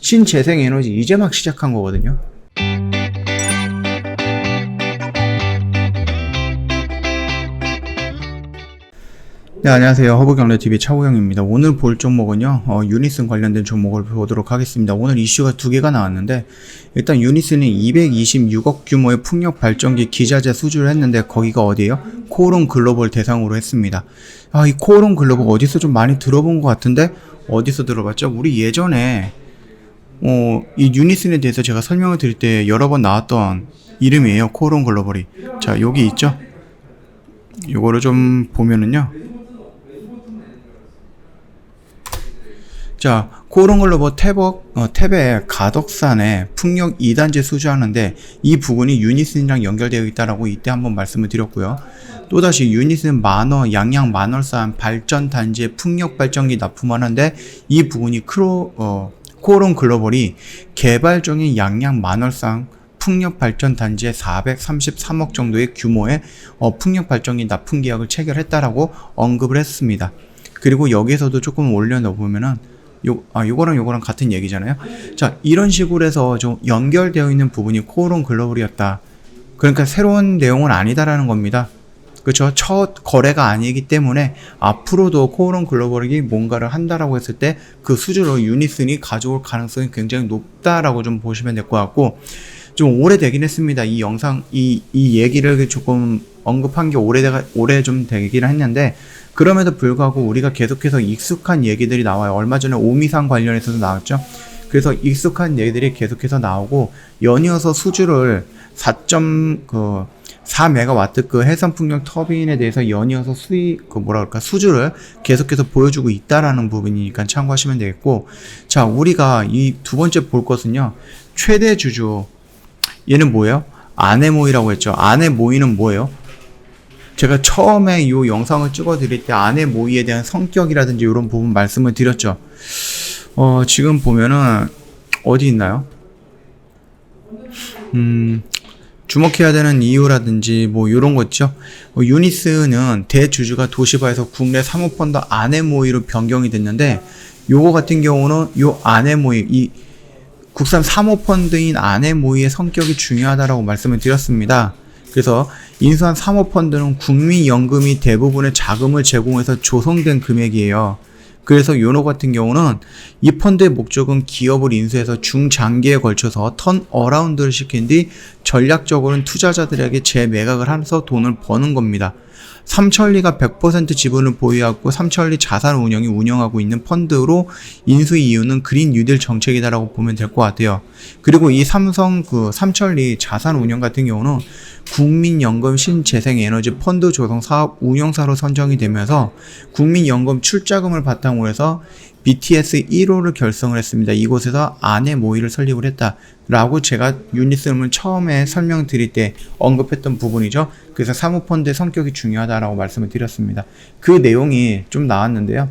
신재생에너지 이제 막 시작한 거거든요. 네, 안녕하세요. 허브경제TV 차우영입니다. 오늘 볼 종목은요, 유니슨 관련된 종목을 보도록 하겠습니다. 오늘 이슈가 두 개가 나왔는데, 일단 유니슨이 226억 규모의 풍력 발전기 기자재 수주를 했는데, 거기가 어디예요? 코오롱 글로벌 대상으로 했습니다. 이 코오롱 글로벌 어디서 좀 많이 들어본 것 같은데, 어디서 들어봤죠? 우리 예전에, 이 유니슨에 대해서 제가 설명을 드릴 때 여러 번 나왔던 이름이에요. 코오롱 글로벌이. 자, 여기 있죠? 요거를 좀 보면은요, 자, 코오롱 글로벌 태백 가덕산에 풍력 2단지 수주하는데 이 부분이 유니슨이랑 연결되어 있다라고 이때 한번 말씀을 드렸고요. 또다시 유니슨 만월, 양양 만월산 발전 단지에 풍력 발전기 납품하는데 이 부분이 코오롱 글로벌이 개발 중인 양양 만월산 풍력 발전 단지에 433억 정도의 규모의 풍력 발전기 납품 계약을 체결했다라고 언급을 했습니다. 그리고 여기에서도 조금 올려놓 보면은 요거랑 같은 얘기잖아요. 자, 이런 식으로 해서 좀 연결되어 있는 부분이 코오롱 글로벌이었다. 그러니까 새로운 내용은 아니다라는 겁니다. 그렇죠? 첫 거래가 아니기 때문에 앞으로도 코오롱 글로벌이 뭔가를 한다라고 했을 때 그 수주로 유니슨이 가져올 가능성이 굉장히 높다라고 좀 보시면 될 것 같고, 좀 오래되긴 했습니다. 이 영상, 이 얘기를 조금 언급한 게 오래 좀 되긴 했는데, 그럼에도 불구하고 우리가 계속해서 익숙한 얘기들이 나와요. 얼마 전에 오미산 관련해서도 나왔죠. 그래서 익숙한 얘기들이 계속해서 나오고, 연이어서 수주를 4.4메가와트 그 해상풍력 터빈에 대해서 연이어서 수주를 계속해서 보여주고 있다라는 부분이니까 참고하시면 되겠고, 자, 우리가 이 두 번째 볼 것은요, 최대 주주. 얘는 뭐예요? 아네모이라고 했죠. 아네모이는 뭐예요? 제가 처음에 이 영상을 찍어 드릴 때 아네모이에 대한 성격이라든지 이런 부분 말씀을 드렸죠. 지금 보면은 어디 있나요? 주목해야 되는 이유라든지 뭐 이런 거 있죠. 유니스는 대주주가 도시바에서 국내 사모펀드 아네모이로 변경이 됐는데, 요거 같은 경우는 요 아네모이, 이 국산 사모펀드인 아네모이의 성격이 중요하다라고 말씀을 드렸습니다. 그래서 인수한 사모펀드는 국민연금이 대부분의 자금을 제공해서 조성된 금액이에요. 그래서 요노 같은 경우는 이 펀드의 목적은 기업을 인수해서 중장기에 걸쳐서 턴어라운드를 시킨 뒤 전략적으로는 투자자들에게 재매각을 해서 돈을 버는 겁니다. 삼천리가 100% 지분을 보유하고 삼천리 자산운용이 운영하고 있는 펀드로 인수 이유는 그린 뉴딜 정책이다라고 보면 될 것 같아요. 그리고 이 삼천리 자산운용 같은 경우는 국민연금 신재생에너지 펀드 조성 사업 운영사로 선정이 되면서 국민연금 출자금을 바탕으로 해서 BTS 1호를 결성을 했습니다. 이곳에서 아네모이를 설립을 했다라고 제가 유니슨을 처음에 설명드릴 때 언급했던 부분이죠. 그래서 사모펀드의 성격이 중요하다라고 말씀을 드렸습니다. 그 내용이 좀 나왔는데요.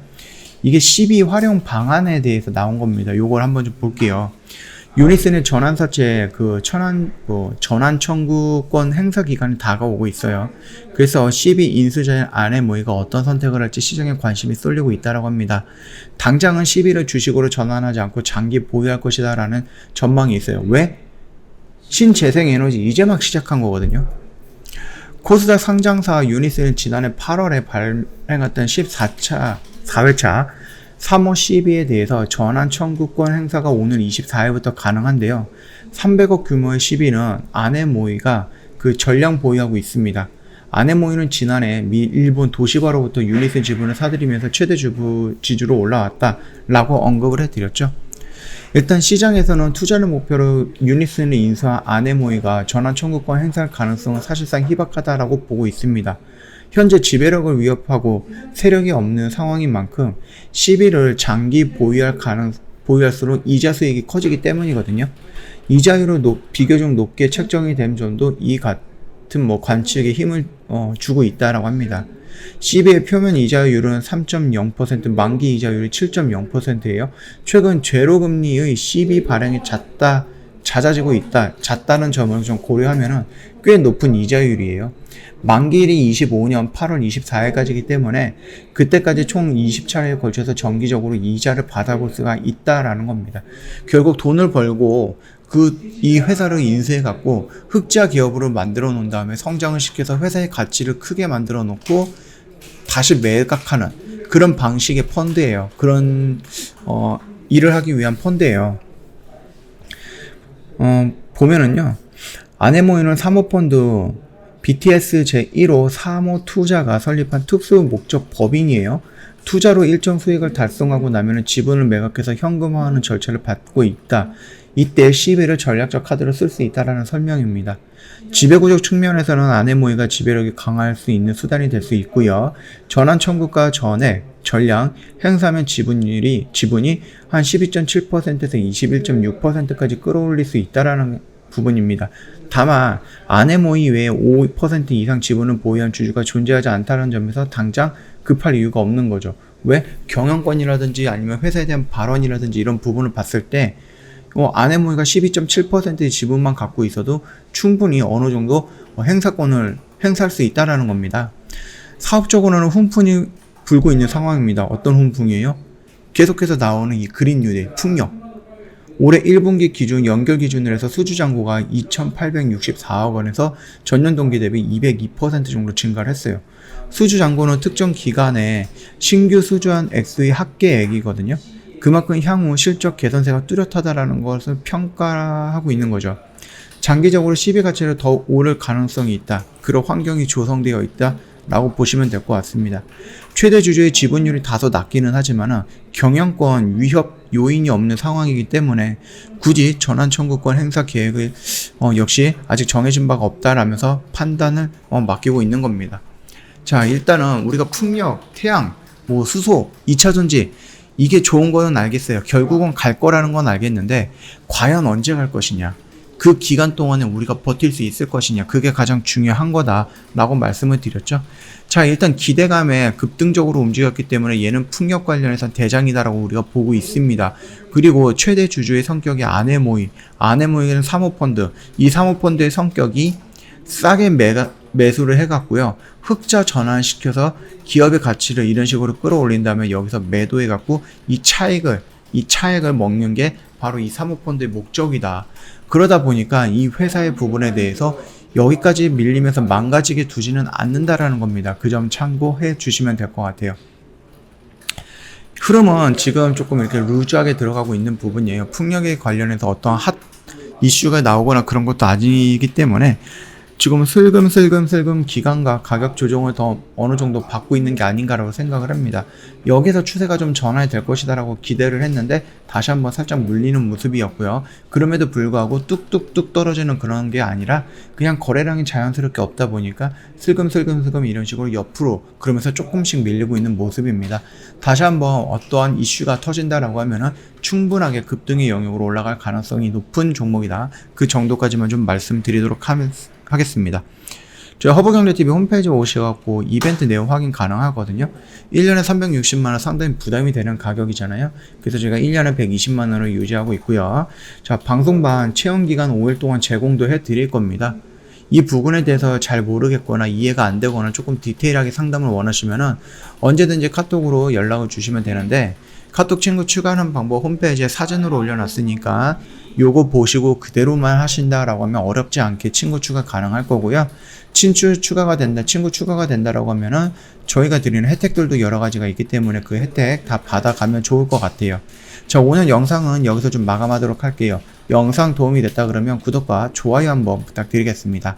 이게 12 활용 방안에 대해서 나온 겁니다. 요걸 한번 좀 볼게요. 유니슨의 전환사채 전환 청구권 행사 기간이 다가오고 있어요. 그래서 12 인수자인 아네모이가 어떤 선택을 할지 시장에 관심이 쏠리고 있다고 합니다. 당장은 12를 주식으로 전환하지 않고 장기 보유할 것이다 라는 전망이 있어요. 왜? 신재생에너지 이제 막 시작한 거거든요. 코스닥 상장사 유니슨은 지난해 8월에 발행했던 4회차 3호 12에 대해서 전환 청구권 행사가 오늘 24일부터 가능한데요. 300억 규모의 12는 아네모이가 전량 보유하고 있습니다. 아네모이는 지난해 일본 도시바로부터 유니슨 지분을 사들이면서 최대 지주로 올라왔다라고 언급을 해드렸죠. 일단 시장에서는 투자를 목표로 유니슨을 인수한 아네모이가 전환 청구권 행사할 가능성은 사실상 희박하다라고 보고 있습니다. 현재 지배력을 위협하고 세력이 없는 상황인 만큼 12를 장기 보유할수록 이자 수익이 커지기 때문이거든요. 이자율을 비교적 높게 책정이 된 점도 이 같은 관측에 힘을 주고 있다라고 합니다. 12의 표면 이자율은 3.0%, 만기 이자율이 7.0%예요. 최근 제로금리의 12 발행이 잦아지고 있다, 잦다는 점을 좀 고려하면은 꽤 높은 이자율이에요. 만기일이 25년 8월 24일까지이기 때문에 그때까지 총 20차례에 걸쳐서 정기적으로 이자를 받아볼 수가 있다라는 겁니다. 결국 돈을 벌고 이 회사를 인수해 갖고 흑자 기업으로 만들어 놓은 다음에 성장을 시켜서 회사의 가치를 크게 만들어 놓고 다시 매각하는 그런 방식의 펀드예요. 그런 일을 하기 위한 펀드예요. 보면은요, 아네모이는 사모펀드 BTS 제1호 사모투자가 설립한 특수 목적 법인이에요. 투자로 일정 수익을 달성하고 나면 지분을 매각해서 현금화하는 절차를 밟고 있다. 이때 시베를 전략적 카드로 쓸 수 있다라는 설명입니다. 지배구조 측면에서는 아네모이가 지배력이 강할 수 있는 수단이 될 수 있고요. 전환 청구가 전에 전량 행사하면 지분이 한 12.7%에서 21.6%까지 끌어올릴 수 있다라는 부분입니다. 다만 아네모이 외에 5% 이상 지분을 보유한 주주가 존재하지 않다는 점에서 당장 급할 이유가 없는 거죠. 왜? 경영권이라든지 아니면 회사에 대한 발언이라든지 이런 부분을 봤을 때 아네모이가 12.7%의 지분만 갖고 있어도 충분히 어느 정도 행사권을 행사할 수 있다라는 겁니다. 사업적으로는 훈풍이 불고 있는 상황입니다. 어떤 훈풍이에요? 계속해서 나오는 이 그린 뉴딜, 풍력. 올해 1분기 기준 연결 기준으로 해서 수주 잔고가 2,864억 원에서 전년 동기 대비 202% 정도 증가를 했어요. 수주 잔고는 특정 기간에 신규 수주한 액수의 합계액이거든요. 그만큼 향후 실적 개선세가 뚜렷하다라는 것을 평가하고 있는 거죠. 장기적으로 시비 가치를 더 오를 가능성이 있다. 그런 환경이 조성되어 있다. 라고 보시면 될 것 같습니다. 최대 주주의 지분율이 다소 낮기는 하지만 경영권 위협 요인이 없는 상황이기 때문에 굳이 전환 청구권 행사 계획을 역시 아직 정해진 바가 없다라면서 판단을 맡기고 있는 겁니다. 자, 일단은 우리가 풍력, 태양, 수소, 2차전지 이게 좋은 거는 알겠어요. 결국은 갈 거라는 건 알겠는데 과연 언제 갈 것이냐, 그 기간 동안에 우리가 버틸 수 있을 것이냐, 그게 가장 중요한 거다라고 말씀을 드렸죠. 자, 일단 기대감에 급등적으로 움직였기 때문에 얘는 풍력 관련해서 대장이다라고 우리가 보고 있습니다. 그리고 최대 주주의 성격이 아네모이는 사모펀드, 이 사모펀드의 성격이 싸게 매수를 해갖고요, 흑자 전환시켜서 기업의 가치를 이런 식으로 끌어올린 다음에 여기서 매도해갖고 이 차익을 먹는 게 바로 이 사모펀드의 목적이다. 그러다 보니까 이 회사의 부분에 대해서 여기까지 밀리면서 망가지게 두지는 않는다라는 겁니다. 그 점 참고해 주시면 될 것 같아요. 흐름은 지금 조금 이렇게 루즈하게 들어가고 있는 부분이에요. 풍력에 관련해서 어떤 핫 이슈가 나오거나 그런 것도 아니기 때문에 지금 슬금슬금 기간과 가격 조정을 더 어느 정도 받고 있는 게 아닌가라고 생각을 합니다. 여기서 추세가 좀 전환이 될 것이다라고 기대를 했는데 다시 한번 살짝 물리는 모습이었고요. 그럼에도 불구하고 뚝뚝뚝 떨어지는 그런 게 아니라 그냥 거래량이 자연스럽게 없다 보니까 슬금 이런 식으로 옆으로 그러면서 조금씩 밀리고 있는 모습입니다. 다시 한번 어떠한 이슈가 터진다라고 하면은 충분하게 급등의 영역으로 올라갈 가능성이 높은 종목이다. 그 정도까지만 좀 말씀드리도록 하겠습니다. 저희 허브경제TV 홈페이지에 오셔갖고 이벤트 내용 확인 가능하거든요. 1년에 360만원 상당히 부담이 되는 가격이잖아요. 그래서 제가 1년에 120만원을 유지하고 있고요. 자, 방송반 체험기간 5일 동안 제공도 해드릴 겁니다. 이 부분에 대해서 잘 모르겠거나 이해가 안 되거나 조금 디테일하게 상담을 원하시면은 언제든지 카톡으로 연락을 주시면 되는데, 카톡 친구 추가하는 방법 홈페이지에 사진으로 올려놨으니까 요거 보시고 그대로만 하신다라고 하면 어렵지 않게 친구 추가 가능할 거고요. 친구 추가가 된다라고 하면은 저희가 드리는 혜택들도 여러 가지가 있기 때문에 그 혜택 다 받아가면 좋을 것 같아요. 자, 오늘 영상은 여기서 좀 마감하도록 할게요. 영상 도움이 됐다 그러면 구독과 좋아요 한번 부탁드리겠습니다.